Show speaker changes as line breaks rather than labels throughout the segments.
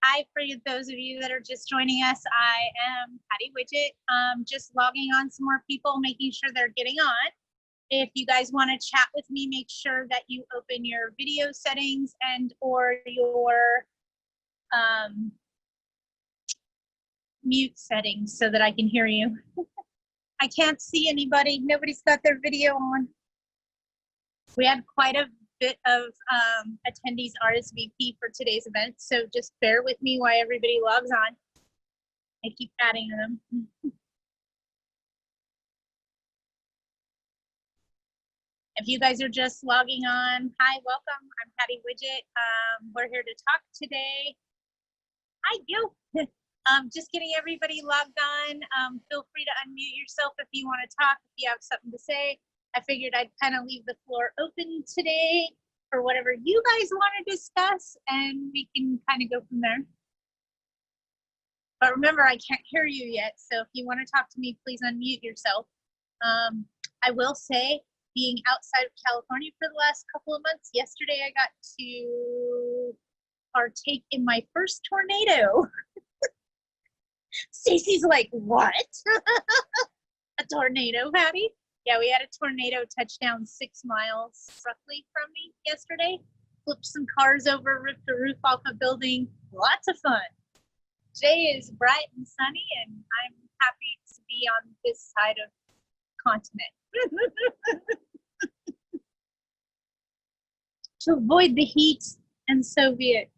Hi, for those of you that are just joining us, I am Patty Widget. Just logging on some more people, making sure they're getting on. If you guys want to chat with me, make sure that you open your video settings and or your mute settings so that I can hear you. I can't see anybody. Nobody's got their video on. We had quite a bit of attendees RSVP for today's event, so just bear with me while everybody logs on. I keep adding them. If you guys are just logging on, hi, welcome. I'm Patty Widget. We're here to talk today. Hi, you. Just getting everybody logged on. Feel free to unmute yourself if you want to talk, if you have something to say. I figured I'd kind of leave the floor open today for whatever you guys want to discuss, and we can kind of go from there. But remember, I can't hear you yet, so if you want to talk to me, please unmute yourself. I will say, being outside of California for the last couple of months, yesterday I got to partake in my first tornado. Stacy's like, what? A tornado, Patty? Yeah, we had a tornado touchdown 6 miles roughly from me yesterday. Flipped some cars over, ripped the roof off a building. Lots of fun. Today is bright and sunny, and I'm happy to be on this side of the continent. To avoid the heat and Soviet.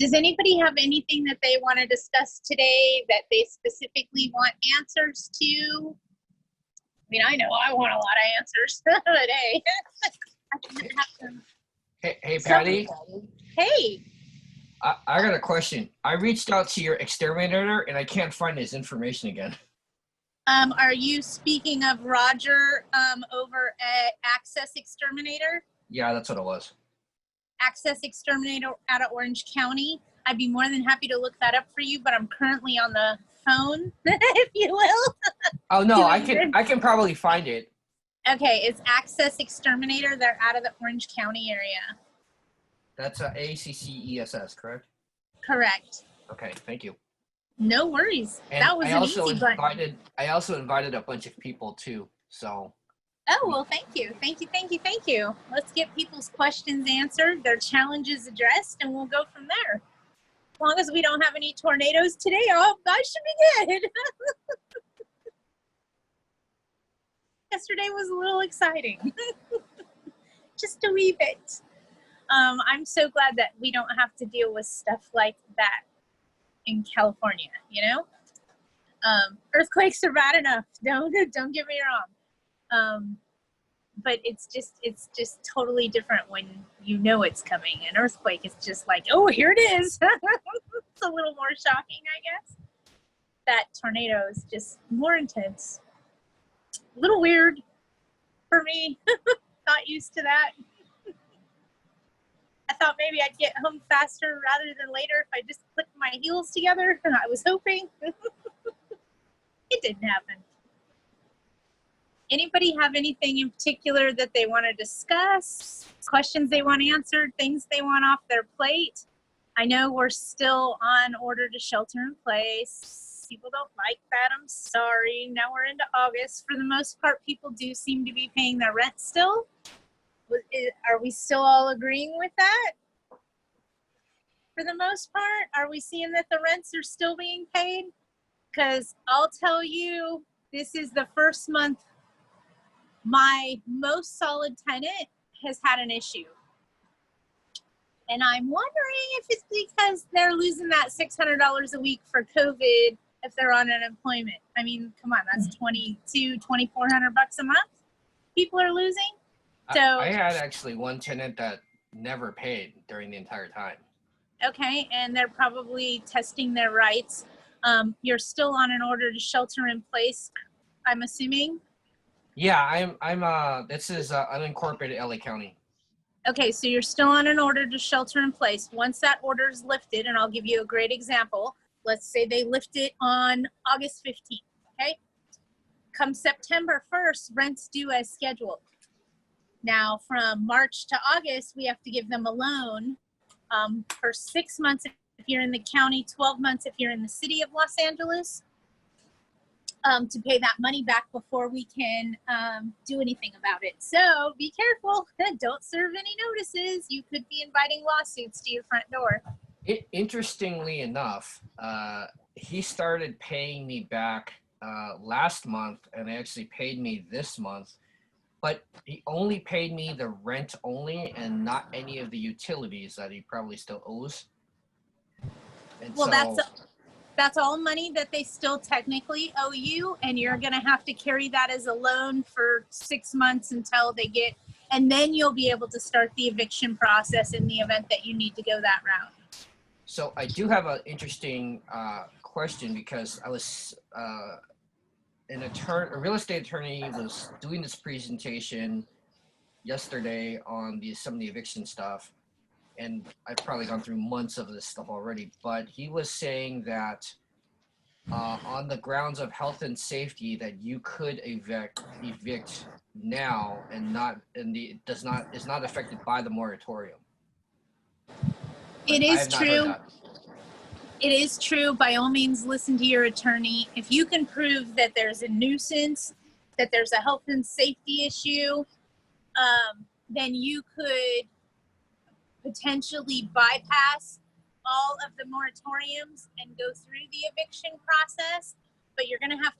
Does anybody have anything that they want to discuss today that they specifically want answers to? I mean, I know I want a lot of answers, but hey, I can have them.
Hey, Patty.
Hey.
I got a question. I reached out to your exterminator and I can't find his information again.
Are you speaking of Roger over at Access Exterminator?
Yeah, that's what it was.
Access Exterminator out of Orange County. I'd be more than happy to look that up for you, but I'm currently on the phone, if you will.
Oh no, I can probably find it.
Okay, it's Access Exterminator. They're out of the Orange County area.
That's ACCESS, correct?
Correct.
Okay, thank you.
No worries.
And
that was an easy button.
I also invited a bunch of people too, so.
Oh, well, thank you. Thank you, thank you, thank you. Let's get people's questions answered, their challenges addressed, and we'll go from there. As long as we don't have any tornadoes today, oh, I should be good. Yesterday was a little exciting. Just a wee bit. I'm so glad that we don't have to deal with stuff like that in California, you know? Earthquakes are bad enough. Don't get me wrong. But it's just totally different when you know it's coming. An earthquake is just like, oh, here it is. It's a little more shocking, I guess. That tornado is just more intense. A little weird for me. Not used to that. I thought maybe I'd get home faster rather than later if I just clicked my heels together. I was hoping. It didn't happen. Anybody have anything in particular that they want to discuss? Questions they want answered, things they want off their plate? I know we're still on order to shelter in place. People don't like that, I'm sorry. Now we're into August. For the most part, people do seem to be paying their rent still. Are we still all agreeing with that? For the most part, are we seeing that the rents are still being paid? Because I'll tell you, this is the first month my most solid tenant has had an issue. And I'm wondering if it's because they're losing that $600 a week for COVID if they're on unemployment. I mean, come on, that's $2,400 a month people are losing. So
I had actually one tenant that never paid during the entire time.
Okay, and they're probably testing their rights. You're still on an order to shelter in place, I'm assuming?
Yeah, this is unincorporated LA County.
Okay, so you're still on an order to shelter in place. Once that order is lifted, and I'll give you a great example. Let's say they lift it on August 15th, okay? Come September 1st, rent's due as scheduled. Now, from March to August, we have to give them a loan for 6 months if you're in the county, 12 months if you're in the city of Los Angeles, to pay that money back before we can do anything about it. So be careful. Don't serve any notices. You could be inviting lawsuits to your front door.
Interestingly enough, he started paying me back last month and actually paid me this month, but he only paid me the rent only and not any of the utilities that he probably still owes. And
well,
so,
that's all money that they still technically owe you, and you're going to have to carry that as a loan for 6 months until they get, and then you'll be able to start the eviction process in the event that you need to go that route.
so I do have an interesting question, because I was a real estate attorney was doing this presentation yesterday on some of the eviction stuff, and I've probably gone through months of this stuff already, but he was saying that on the grounds of health and safety that you could evict now and is not affected by the moratorium.
It is true. It is true. By all means, listen to your attorney. If you can prove that there's a nuisance, that there's a health and safety issue, then you could potentially bypass all of the moratoriums and go through the eviction process, but you're going to have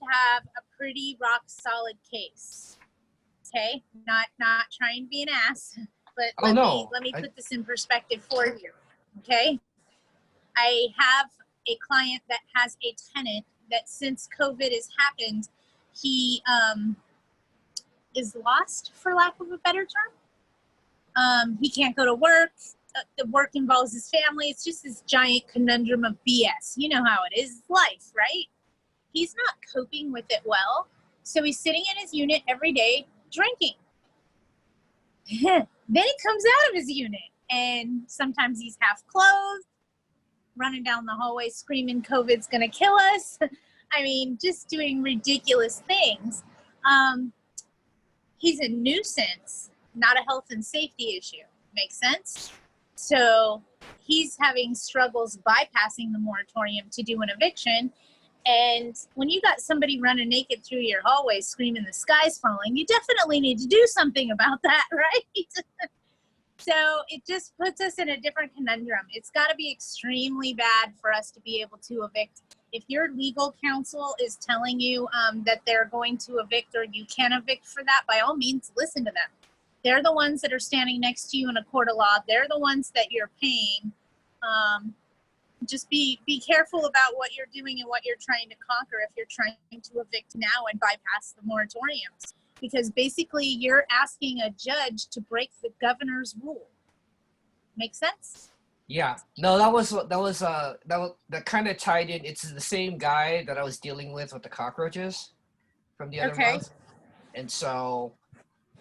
a pretty rock solid case. Okay, not trying to be an ass, but let me put this in perspective for you. Okay, I have a client that has a tenant that since COVID has happened, he is lost, for lack of a better term. He can't go to work. The work involves his family. It's just this giant conundrum of BS. You know how it is, life, right? He's not coping with it well. So he's sitting in his unit every day drinking. Then he comes out of his unit and sometimes he's half clothed, running down the hallway screaming COVID's gonna kill us. I mean, just doing ridiculous things. He's a nuisance, not a health and safety issue. Makes sense? So he's having struggles bypassing the moratorium to do an eviction. And when you got somebody running naked through your hallway screaming the sky's falling, you definitely need to do something about that, right? So it just puts us in a different conundrum. It's got to be extremely bad for us to be able to evict. If your legal counsel is telling you that they're going to evict or you can evict for that, by all means, listen to them. They're the ones that are standing next to you in a court of law. They're the ones that you're paying. Just be careful about what you're doing and what you're trying to conquer if you're trying to evict now and bypass the moratoriums. Because basically you're asking a judge to break the governor's rule. Make sense?
Yeah. No, that kind of tied in. It's the same guy that I was dealing with the cockroaches from the other month. And so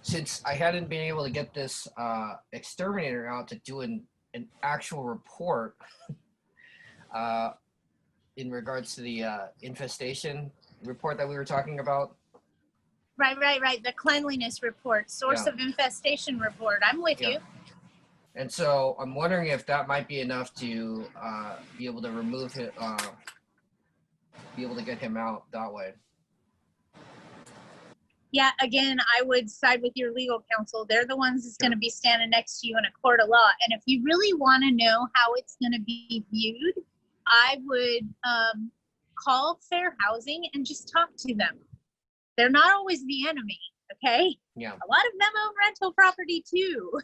since I hadn't been able to get this exterminator out to do an actual report in regards to the infestation report that we were talking about.
Right. The cleanliness report, source of infestation report. I'm with you.
And so I'm wondering if that might be enough to be able to remove it, be able to get him out that way.
Yeah, again, I would side with your legal counsel. They're the ones that's going to be standing next to you in a court of law. And if you really want to know how it's going to be viewed, I would call Fair Housing and just talk to them. They're not always the enemy, okay?
Yeah.
A lot of them own rental property too.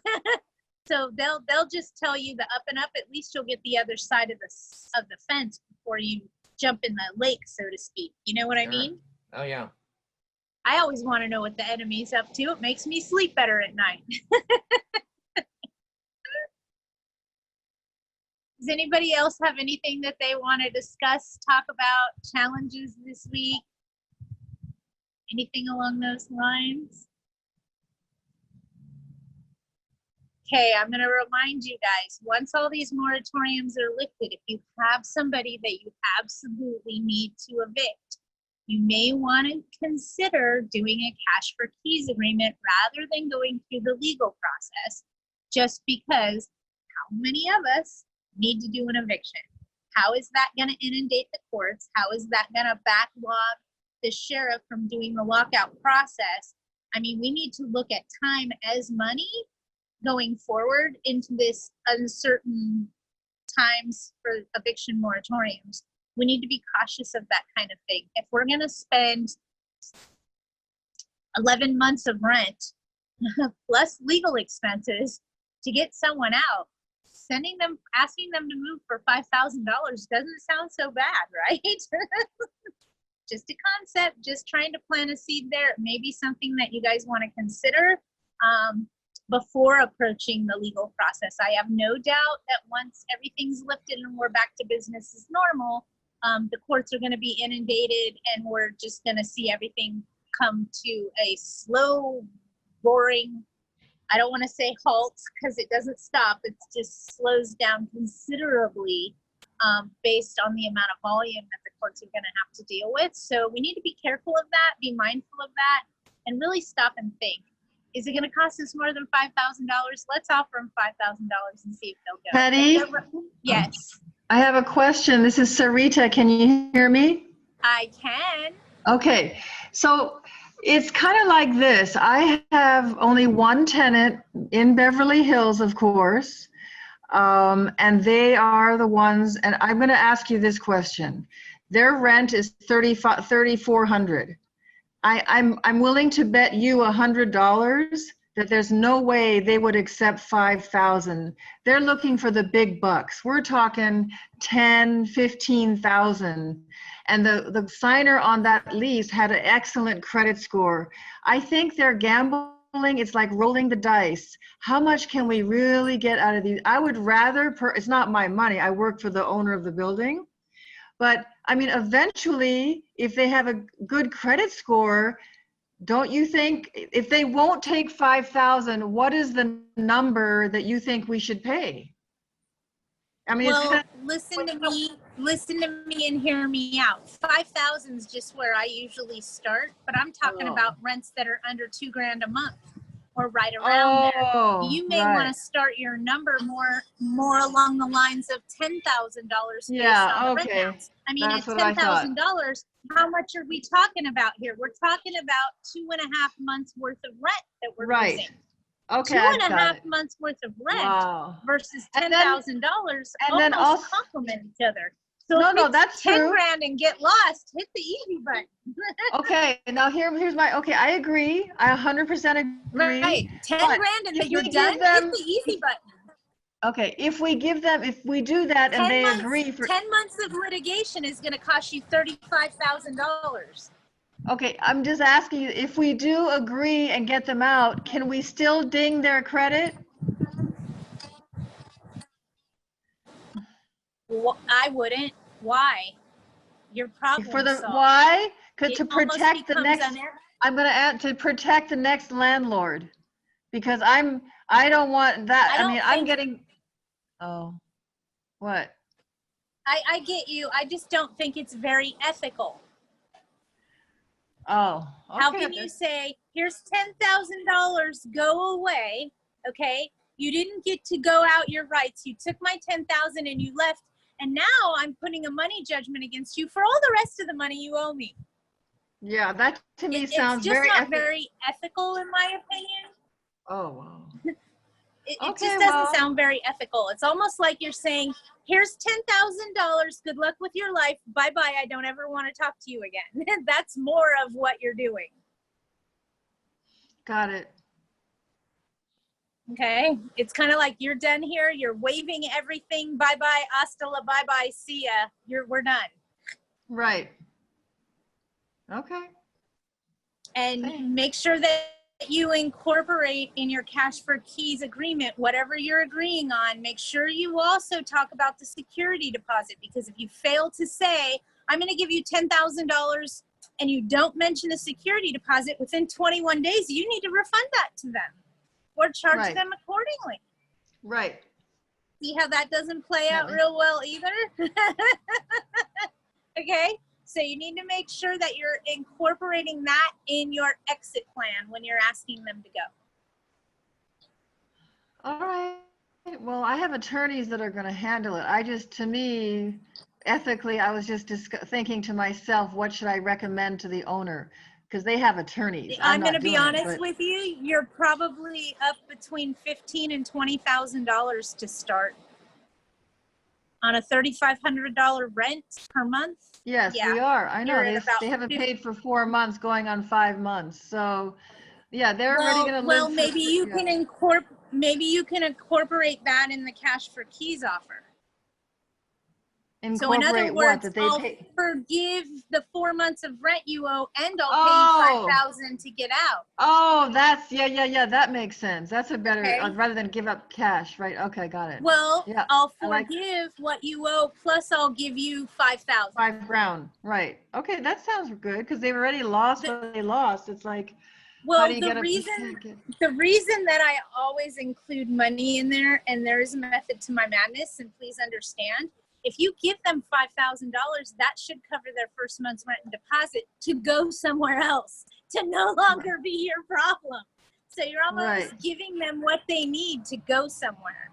So they'll just tell you the up and up. At least you'll get the other side of the fence before you jump in the lake, so to speak. You know what I mean?
Oh yeah.
I always want to know what the enemy's up to. It makes me sleep better at night. Does anybody else have anything that they want to discuss, talk about, challenges this week? Anything along those lines? Okay, I'm going to remind you guys, once all these moratoriums are lifted, if you have somebody that you absolutely need to evict, you may want to consider doing a cash for keys agreement rather than going through the legal process, just because how many of us need to do an eviction? How is that going to inundate the courts? How is that going to backlog the sheriff from doing the lockout process? I mean, we need to look at time as money going forward into this uncertain times for eviction moratoriums. We need to be cautious of that kind of thing. If we're going to spend 11 months of rent plus legal expenses to get someone out, asking them to move for $5,000 doesn't sound so bad, right? Just a concept, just trying to plant a seed there. Maybe something that you guys want to consider before approaching the legal process. I have no doubt that once everything's lifted and we're back to business as normal, the courts are going to be inundated and we're just going to see everything come to a slow, boring, I don't want to say halt because it doesn't stop. It just slows down considerably based on the amount of volume that the courts are going to have to deal with. So we need to be careful of that, be mindful of that, and really stop and think. Is it going to cost us more than $5,000? Let's offer them $5,000 and see if they'll go.
Patty?
Yes.
I have a question. This is Sarita. Can you hear me?
I can.
Okay. So it's kind of like this. I have only one tenant in Beverly Hills, of course. And they are the ones, and I'm going to ask you this question. Their rent is $3,400. I'm willing to bet you $100 that there's no way they would accept $5,000. They're looking for the big bucks. We're talking 10, 15,000. And the signer on that lease had an excellent credit score. I think they're gambling. It's like rolling the dice. How much can we really get out of these? I would rather, it's not my money. I work for the owner of the building. But I mean, eventually, if they have a good credit score, don't you think if they won't take 5,000, what is the number that you think we should pay? I mean,
well, listen to me and hear me out. 5,000 is just where I usually start, but I'm talking about rents that are under $2,000 a month or right around there. You may want to start your number more along the lines of $10,000 based on the rent house. I mean, at $10,000, how much are we talking about here? We're talking about 2.5 months worth of rent that we're losing.
Okay,
2.5 months worth of rent versus $10,000 almost complement each other. So
no, that's
10
true.
grand and get lost, hit the easy button.
Okay, now here's my, okay, I agree. I 100% agree.
Right, 10 grand and then you're done, hit the easy button.
Okay, if we do that and they agree for
10 months of litigation is going to cost you $35,000.
Okay, I'm just asking you, if we do agree and get them out, can we still ding their credit?
Well, I wouldn't. Why? Your problem solved.
Why? Because to protect the next, I'm going to add to protect the next landlord, because I don't want that. I mean, I'm getting. Oh, what?
I get you. I just don't think it's very ethical.
Oh, okay.
How can you say, here's $10,000, go away, okay? You didn't get to go out your rights. You took my $10,000 and you left, and now I'm putting a money judgment against you for all the rest of the money you owe me.
Yeah, that to me sounds very
It's just not very ethical, in my opinion.
Oh, wow.
It just doesn't sound very ethical. It's almost like you're saying, here's $10,000. Good luck with your life. Bye-bye. I don't ever want to talk to you again. That's more of what you're doing.
Got it.
Okay. It's kind of like you're done here. You're waving everything. Bye-bye. Hasta la bye-bye. See ya. We're done.
Right. Okay.
And make sure that you incorporate in your cash for keys agreement, whatever you're agreeing on, make sure you also talk about the security deposit, because if you fail to say, I'm going to give you $10,000 and you don't mention a security deposit within 21 days, you need to refund that to them or charge them accordingly.
Right.
See how that doesn't play out real well either? Okay. So you need to make sure that you're incorporating that in your exit plan when you're asking them to go.
All right. Well, I have attorneys that are going to handle it. I just, to me, ethically, I was just thinking to myself, what should I recommend to the owner? Because they have attorneys.
I'm going
not
to be
doing it,
honest
but-
with you. You're probably up between $15,000 and $20,000 to start on a $3,500 rent per month.
Yes,
Yeah,
we are. I know.
you're at about
They haven't
50.
paid for 4 months, going on 5 months. So, yeah, they're already going to live.
Well,
for-
maybe you
yeah.
can incorporate that in the cash for keys offer. So in other
Incorporate what?
words,
That they
I'll
pay.
forgive the 4 months of rent you owe, and I'll pay
Oh.
you $5,000 to get out.
Oh, that's, yeah. That makes sense. That's a better,
Okay.
rather than give up cash, right? Okay, got it.
Well,
Yeah,
I'll
I like-
forgive what you owe, plus I'll give you $5,000.
$5,000, right? Okay, that sounds good because they've already lost what they lost. It's like, how
Well,
do you
the
get
reason that I always include money in there, and there is a method to my madness, and please understand, if you give them $5,000, that should cover their first month's rent and deposit to go somewhere else, to no longer be your problem. So you're almost
Right.
giving them what they need to go somewhere.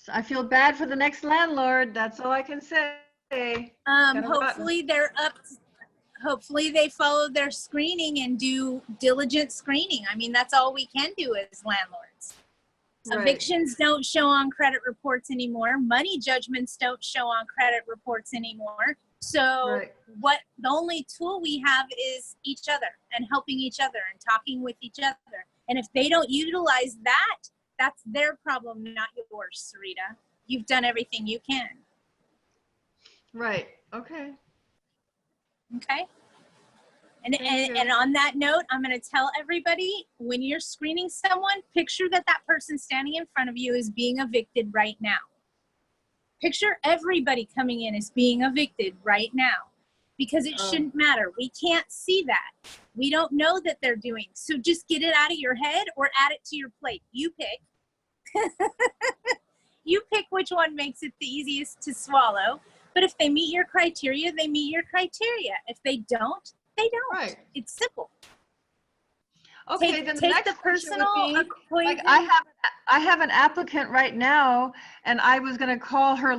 I feel bad for the next landlord. That's all I can say. Gotta
Hopefully they're up. Hopefully they follow their screening and do diligent screening. I mean, that's all we can do as landlords.
Right.
Evictions don't show on credit reports anymore. Money judgments don't show on credit reports anymore. So the only tool we have is each other and helping each other and talking with each other. And if they don't utilize that, that's their problem, not yours, Sarita. You've done everything you can.
Right. Okay.
Okay. And
Thank you.
and on that note, I'm going to tell everybody, when you're screening someone, picture that person standing in front of you is being evicted right now. Picture everybody coming in as being evicted right now, because it shouldn't matter. We can't see that. We don't know that they're doing. So just get it out of your head or add it to your plate. You pick. You pick which one makes it the easiest to swallow. But if they meet your criteria, they meet your criteria. If they don't, they don't.
Right.
It's simple.
Okay, then the
Take
next
the
question would
personal
be,
equation.
like, I have an applicant right now, and I was going to call her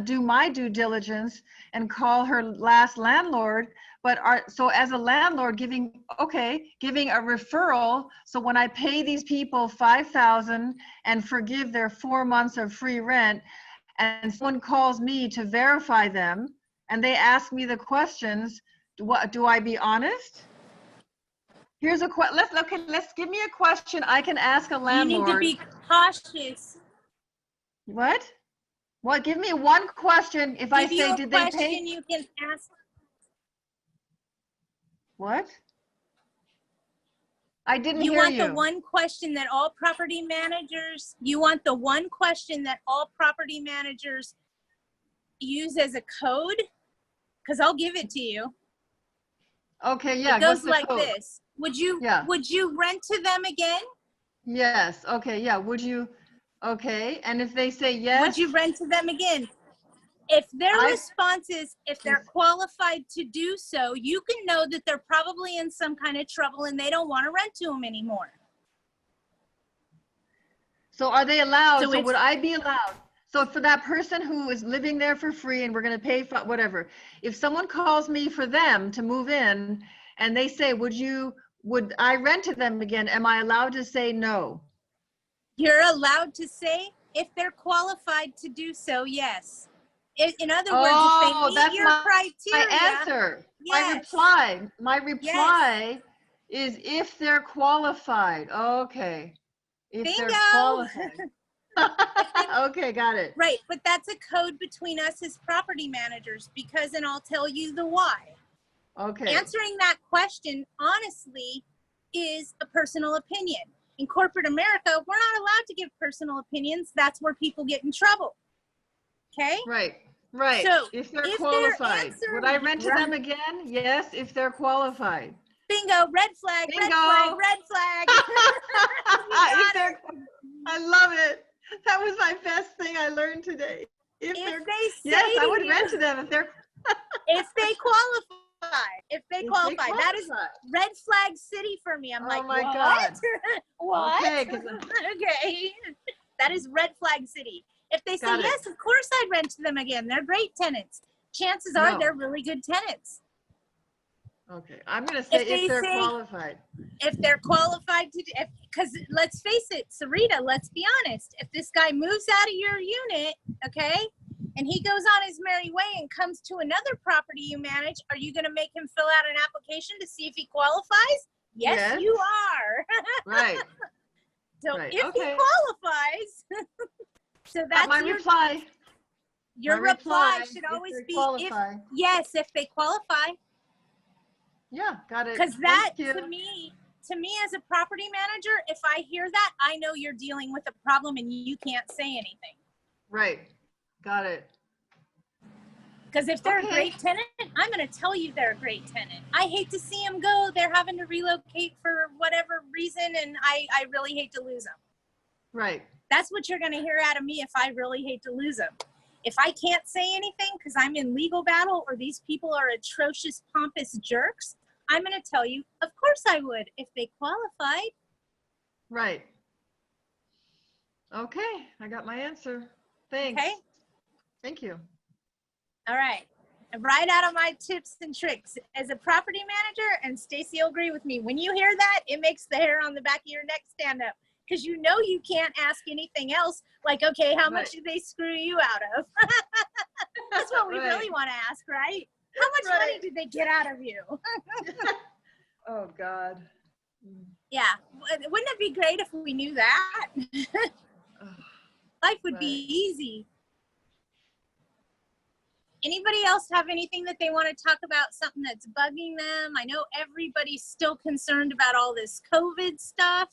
do my due diligence and call her last landlord. But so as a landlord, giving a referral. So when I pay these people $5,000 and forgive their 4 months of free rent, and someone calls me to verify them, and they ask me the questions, do I be honest? Here's a question. Let's give me a question I can ask a landlord.
You need to be cautious.
What? What? Give me one question. If I say, did they pay?
You can ask.
What? I didn't hear you.
You want the one question that all property managers, use as a code? Because I'll give it to you.
Okay, yeah.
It goes like this. Would you rent to them again?
Yes. Okay, yeah. Would you? Okay. And if they say yes?
Would you rent to them again? If their response is, if they're qualified to do so, you can know that they're probably in some kind of trouble and they don't want to rent to them anymore.
So are they allowed? So would I be allowed? So for that person who is living there for free and we're going to pay for whatever, if someone calls me for them to move in and they say, would I rent to them again? Am I allowed to say no?
You're allowed to say, if they're qualified to do so, yes. In other words, if they meet your criteria.
My answer.
Yes.
My reply is if they're qualified. Okay. If
Bingo.
they're qualified. Okay, got it.
Right, but that's a code between us as property managers, because, and I'll tell you the why.
Okay.
Answering that question honestly is a personal opinion. In corporate America, we're not allowed to give personal opinions. That's where people get in trouble. Okay?
Right. Right.
So
if they're qualified, would I rent to them again? Yes, if they're qualified.
Bingo, red flag,
Bingo.
red flag, red flag.
I love it. That was my best thing I learned today. Yes, I would rent to them if they're
if they qualify. That is red flag city for me. I'm like,
my
what?
God.
What?
Okay.
Okay. That is red flag city. If they say,
Got it.
yes, of course I'd rent to them again. They're great tenants. Chances are
No.
they're really good tenants.
Okay, I'm gonna say
they
if they're
say-
qualified.
If they're qualified to, because let's face it, Sarita, let's be honest. If this guy moves out of your unit, okay, and he goes on his merry way and comes to another property you manage, are you going to make him fill out an application to see if he qualifies? Yes. You are.
Right.
So
Right,
if
okay.
he qualifies, so that's
My reply.
your
My
reply should
if
always
they
be
qualify.
if they qualify.
Yeah, got it.
Because that,
Thank you.
to me as a property manager, if I hear that, I know you're dealing with a problem and you can't say anything.
Right, got it.
Because if they're
Okay.
a great tenant, I'm going to tell you they're a great tenant. I hate to see them go. They're having to relocate for whatever reason, and I really hate to lose them.
Right.
That's what you're going to hear out of me if I really hate to lose them. If I can't say anything because I'm in legal battle or these people are atrocious, pompous jerks, I'm going to tell you, of course I would if they qualified.
Right. Okay, I got my answer. Thanks.
Okay.
Thank you.
All right. And right out of my tips and tricks as a property manager, and Stacy will agree with me, when you hear that, it makes the hair on the back of your neck stand up because you know you can't ask anything else like, okay, how much did they screw you out of? That's what we really want to ask, right? How much money did they get out of you?
Oh, God.
Yeah. Wouldn't it be great if we knew that? Life would be easy. Anybody else have anything that they want to talk about, something that's bugging them? I know everybody's still concerned about all this COVID stuff.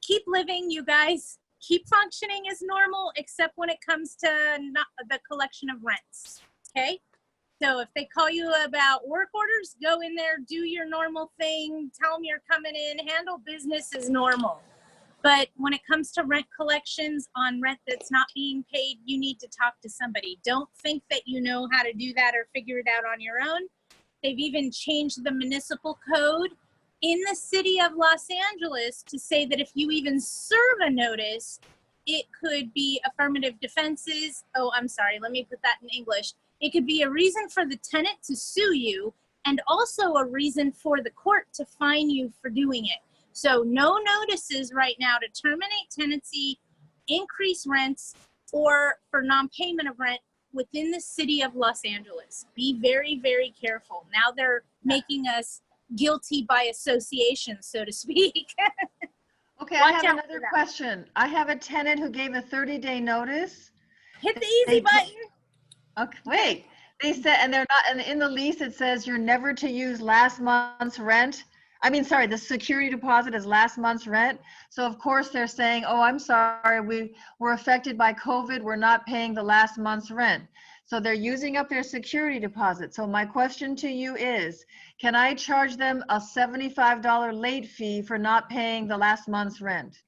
Keep living, you guys. Keep functioning as normal, except when it comes to not the collection of rents, okay? So if they call you about work orders, go in there, do your normal thing, tell them you're coming in, handle business as normal. But when it comes to rent collections on rent that's not being paid, you need to talk to somebody. Don't think that you know how to do that or figure it out on your own. They've even changed the municipal code in the city of Los Angeles to say that if you even serve a notice, it could be affirmative defenses. Oh, I'm sorry, let me put that in English. It could be a reason for the tenant to sue you and also a reason for the court to fine you for doing it. So no notices right now to terminate tenancy, increase rents, or for non-payment of rent within the city of Los Angeles. Be very, very careful. Now they're making us guilty by association, so to speak.
Okay,
Watch
I have
out
another
for that.
question. I have a tenant who gave a 30-day notice.
Hit the easy button.
Okay, wait. They said, and they're not, and in the lease it says you're never to use last month's rent. I mean, sorry, the security deposit is last month's rent. So of course they're saying, oh, I'm sorry, we were affected by COVID. We're not paying the last month's rent. So they're using up their security deposit. So my question to you is, can I charge them a $75 late fee for not paying the last month's rent?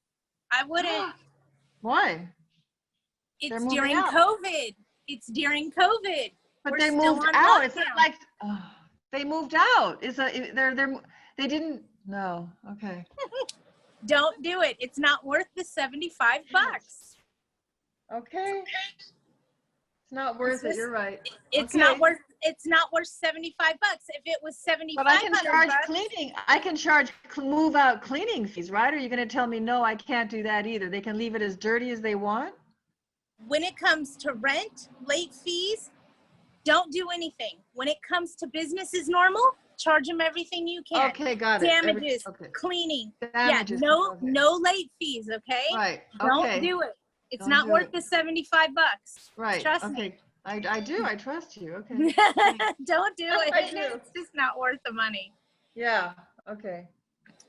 I wouldn't.
Why?
It's
They're moving
during
out.
COVID. It's during COVID.
But
We're
they
still
moved
on
out. It's not
lockdown.
like they moved out. They didn't. No. Okay.
Don't do it. It's not worth the $75.
Okay. It's not worth it. You're right.
It's
Okay.
not worth. It's not worth $75. If it was $7,500,
But I can charge cleaning. I can charge move out cleaning fees, right? Or are you going to tell me no? I can't do that either. They can leave it as dirty as they want.
When it comes to rent, late fees, don't do anything. When it comes to business as normal, charge them everything you can.
Okay, got it.
Damages,
Okay.
cleaning.
Damages.
Yeah,
Okay.
no late fees, okay?
Right.
Don't
Okay.
do it. It's
Don't
not
do
worth
it.
the $75.
Right.
Trust
Okay.
me.
I do. I trust you. Okay.
Don't do it.
I do.
It's just not worth the money.
Yeah. Okay.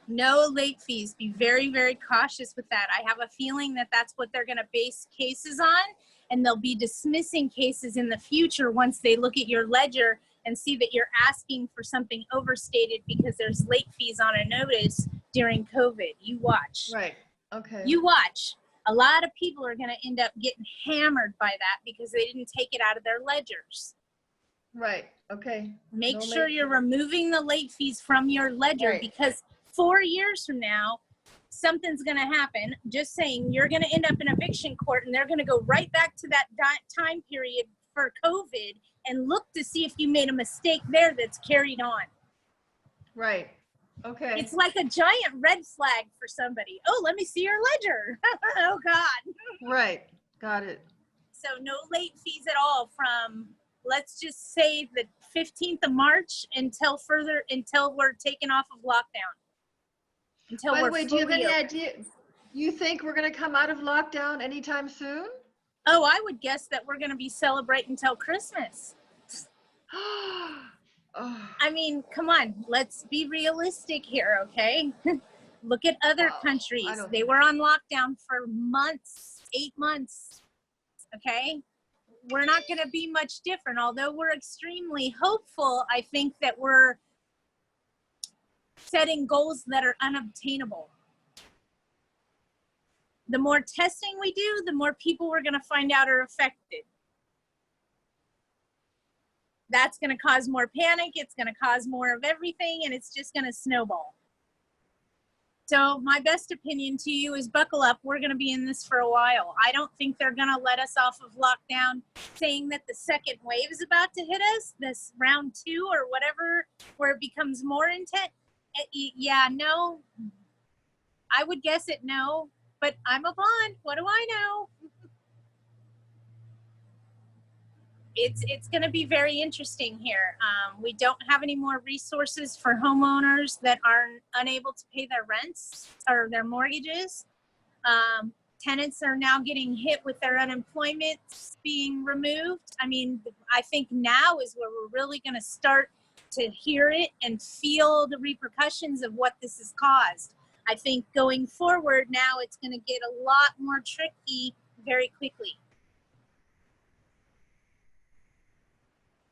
No late fees. Be very, very cautious with that. I have a feeling that that's what they're going to base cases on, and they'll be dismissing cases in the future once they look at your ledger and see that you're asking for something overstated because there's late fees on a notice during COVID. You watch.
Right. Okay.
You watch. A lot of people are going to end up getting hammered by that because they didn't take it out of their ledgers.
Right. Okay.
Make
No
sure
late
you're
fees.
removing the late fees from your ledger
Right.
because 4 years from now, something's going to happen. Just saying, you're going to end up in eviction court, and they're going to go right back to that time period for COVID and look to see if you made a mistake there that's carried on.
Right. Okay.
It's like a giant red flag for somebody. Oh, let me see your ledger. Oh, God.
Right. Got it.
So no late fees at all from, let's just say, the 15th of March until we're taken off of lockdown. Until
By the
we're
way, do you have
fully
any
open.
idea? You think we're going to come out of lockdown anytime soon?
Oh, I would guess that we're going to be celebrating till Christmas.
Oh,
I mean, come on, let's be realistic here, okay? Look at other countries. They were on lockdown for months, 8 months, okay? We're not going to be much different. Although we're extremely hopeful, I think that we're setting goals that are unobtainable. The more testing we do, the more people we're going to find out are affected. That's going to cause more panic. It's going to cause more of everything, and it's just going to snowball. So my best opinion to you is buckle up. We're going to be in this for a while. I don't think they're going to let us off of lockdown saying that the second wave is about to hit us, this round 2 or whatever, where it becomes more intense. Yeah, no. I would guess it no, but I'm a blonde. What do I know? It's going to be very interesting here. We don't have any more resources for homeowners that are unable to pay their rents or their mortgages. Tenants are now getting hit with their unemployment being removed. I mean, I think now is where we're really going to start to hear it and feel the repercussions of what this has caused. I think going forward now, it's going to get a lot more tricky very quickly.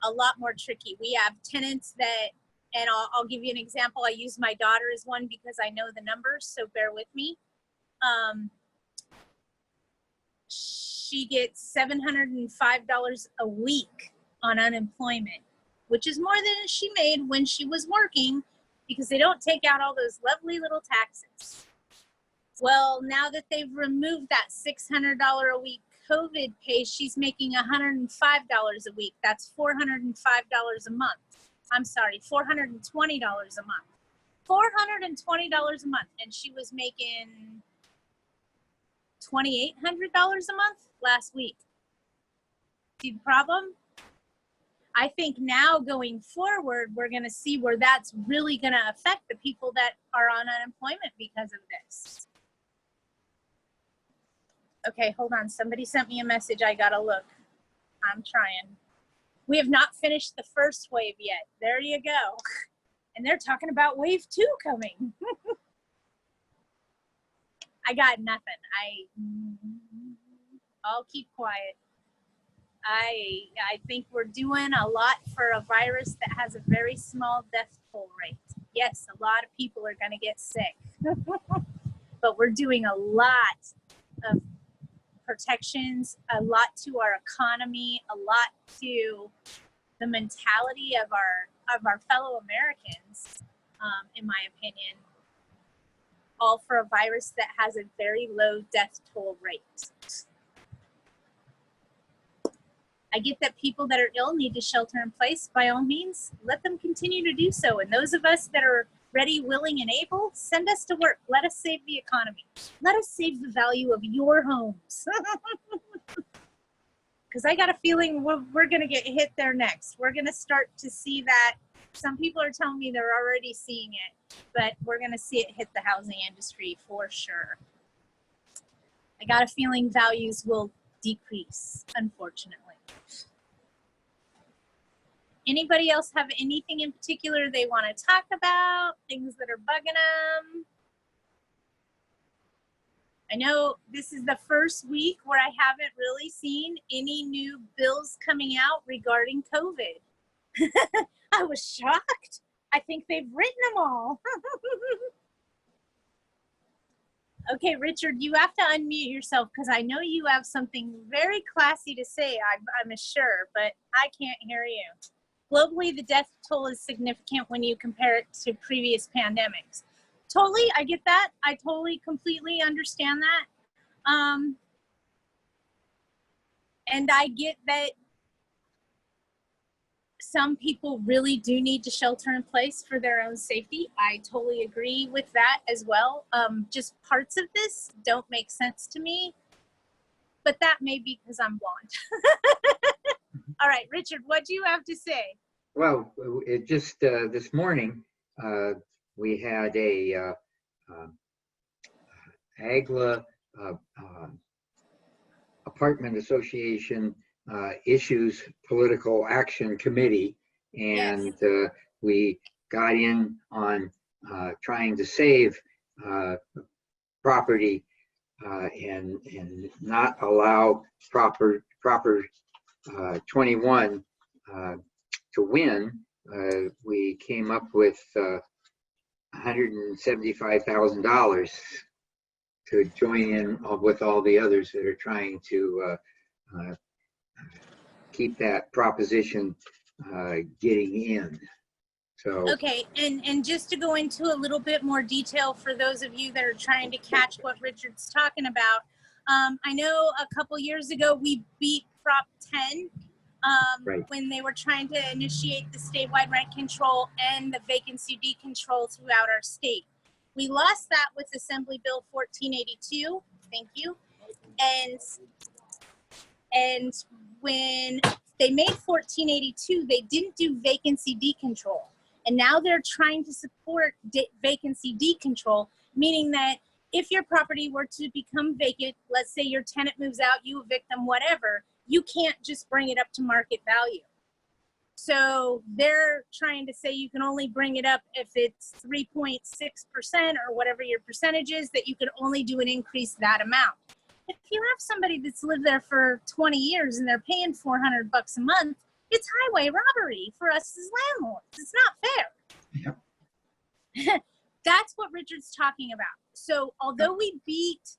A lot more tricky. We have tenants that, and I'll give you an example. I use my daughter as one because I know the numbers, so bear with me. She gets $705 a week on unemployment, which is more than she made when she was working because they don't take out all those lovely little taxes. Well, now that they've removed that $600 a week COVID pay, she's making $105 a week. That's $405 a month. I'm sorry, $420 a month. $420 a month. And she was making $2,800 a month last week. See the problem? I think now going forward, we're going to see where that's really going to affect the people that are on unemployment because of this. Okay, hold on. Somebody sent me a message. I gotta look. I'm trying. We have not finished the first wave yet. There you go. And they're talking about wave 2 coming. I got nothing. I'll keep quiet. I think we're doing a lot for a virus that has a very small death toll rate. Yes, a lot of people are gonna get sick. But we're doing a lot of protections, a lot to our economy, a lot to the mentality of our fellow Americans, in my opinion, all for a virus that has a very low death toll rate. I get that people that are ill need to shelter in place. By all means, let them continue to do so. And those of us that are ready, willing, and able, send us to work. Let us save the economy. Let us save the value of your homes. Because I got a feeling we're going to get hit there next. We're going to start to see that. Some people are telling me they're already seeing it, but we're going to see it hit the housing industry for sure. I got a feeling values will decrease, unfortunately. Anybody else have anything in particular they want to talk about? Things that are bugging them? I know this is the first week where I haven't really seen any new bills coming out regarding COVID. I was shocked. I think they've written them all. Okay, Richard, you have to unmute yourself because I know you have something very classy to say, I'm sure, but I can't hear you. Globally, the death toll is significant when you compare it to previous pandemics. Totally, I get that. I totally, completely understand that. And I get that some people really do need to shelter in place for their own safety. I totally agree with that as well. Just parts of this don't make sense to me, but that may be because I'm blonde. All right, Richard, what do you have to say?
Well, it just this morning we had a AGLA Apartment Association Issues Political Action Committee, and we got in on trying to save property and not allow proper 21 to win. We came up with $175,000 to join in with all the others that are trying to keep that proposition getting in. So
okay, and just to go into a little bit more detail for those of you that are trying to catch what Richard's talking about, I know a couple years ago we beat Prop 10
right.
when they were trying to initiate the statewide rent control and the vacancy decontrol throughout our state. We lost that with Assembly Bill 1482. Thank you. And when they made 1482, they didn't do vacancy decontrol. And now they're trying to support vacancy decontrol, meaning that if your property were to become vacant, let's say your tenant moves out, you evict them, whatever, you can't just bring it up to market value. So they're trying to say you can only bring it up if it's 3.6% or whatever your percentage is, that you can only do an increase that amount. If you have somebody that's lived there for 20 years and they're paying $400 a month, it's highway robbery for us as landlords. It's not fair.
Yep.
That's what Richard's talking about. So although we beat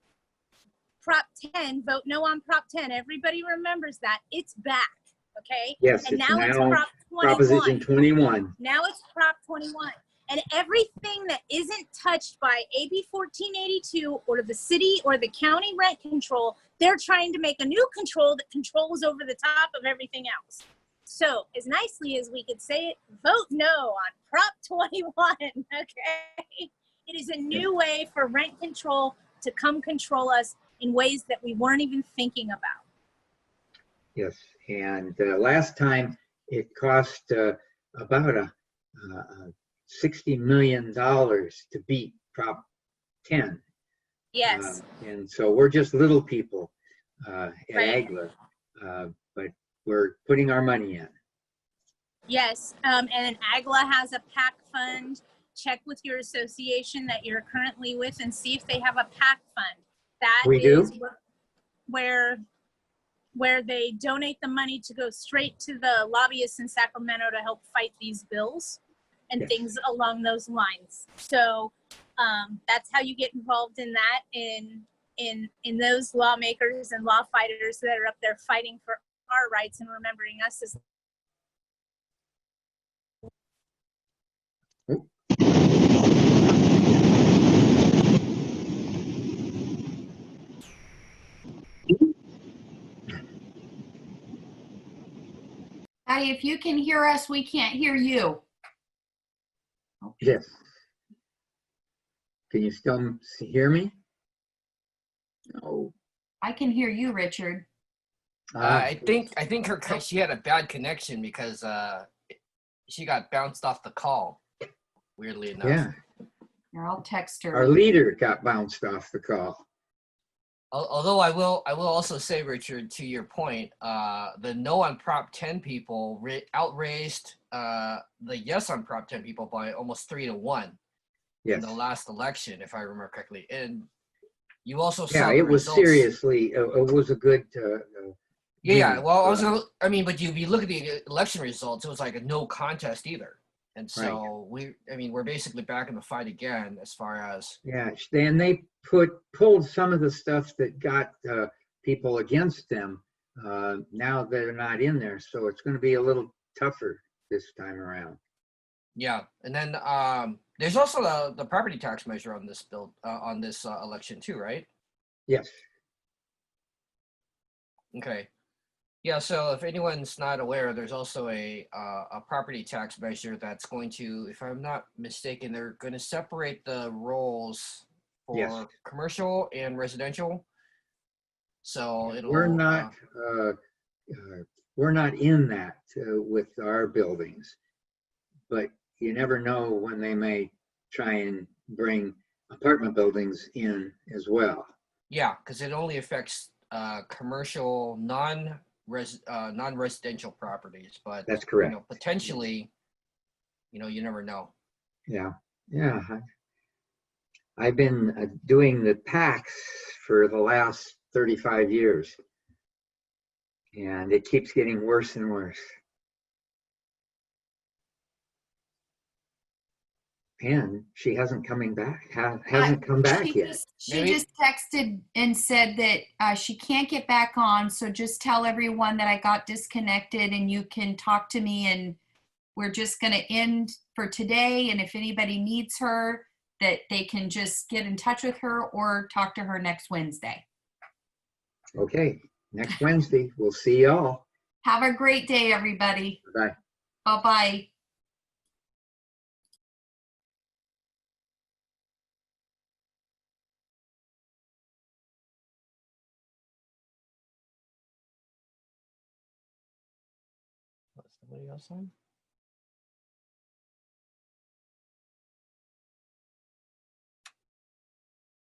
Prop 10, vote no on Prop 10, everybody remembers that, it's back, okay?
Yes,
and
it's
now it's
now
Prop 21.
Proposition 21.
Now it's Prop 21. And everything that isn't touched by AB 1482 or the city or the county rent control, they're trying to make a new control that controls over the top of everything else. So as nicely as we could say it, vote no on Prop 21, okay? It is a new way for rent control to come control us in ways that we weren't even thinking about.
Yes, and last time it cost about $60 million to beat Prop 10.
Yes.
And so we're just little people at
Right.
AGLA, but we're putting our money in.
Yes, and AGLA has a PAC fund. Check with your association that you're currently with and see if they have a PAC fund. That
We
is
do?
where they donate the money to go straight to the lobbyists in Sacramento to help fight these bills and
Yes.
things along those lines. So that's how you get involved in that, in those lawmakers and law fighters that are up there fighting for our rights and remembering us as
Patty, if you can hear us, we can't hear you.
Yes. Can you still hear me? No.
I can hear you, Richard.
I think she had a bad connection because she got bounced off the call. Weirdly enough.
Yeah,
Here, I'll text her.
our leader got bounced off the call.
Although I will also say, Richard, to your point, the no on Prop 10 people outraised the yes on Prop 10 people by almost 3-1 in
Yes.
the last election, if I remember correctly. And you also saw
Yeah,
the
it was
results.
seriously, it was a good.
Yeah, well,
for us.
but if you look at the election results, it was like a no contest either. And so we're basically back in the fight again as far as.
Yeah, and they pulled some of the stuff that got people against them. Now they're not in there, so it's going to be a little tougher this time around.
Yeah, and then There's also the property tax measure on this bill, on this election too, right?
Yes.
Okay. Yeah, so if anyone's not aware, there's also a property tax measure that's going to, if I'm not mistaken, they're going to separate the roles for
Yes.
commercial and residential. So it'll
We're not in that with our buildings, but you never know when they may try and bring apartment buildings in as well.
yeah, because it only affects commercial non-residential properties, but
That's correct.
potentially, you never know.
Yeah, yeah. I've been doing the PACs for the last 35 years, and it keeps getting worse and worse. And she hasn't coming back. Hasn't come back yet.
She just texted and said that she can't get back on. So just tell everyone that I got disconnected and you can talk to me, and we're just going to end for today. And if anybody needs her, that they can just get in touch with her or talk to her next Wednesday.
Okay, next Wednesday. We'll see y'all.
Have a great day, everybody.
Bye.
Bye-bye.
Somebody else on?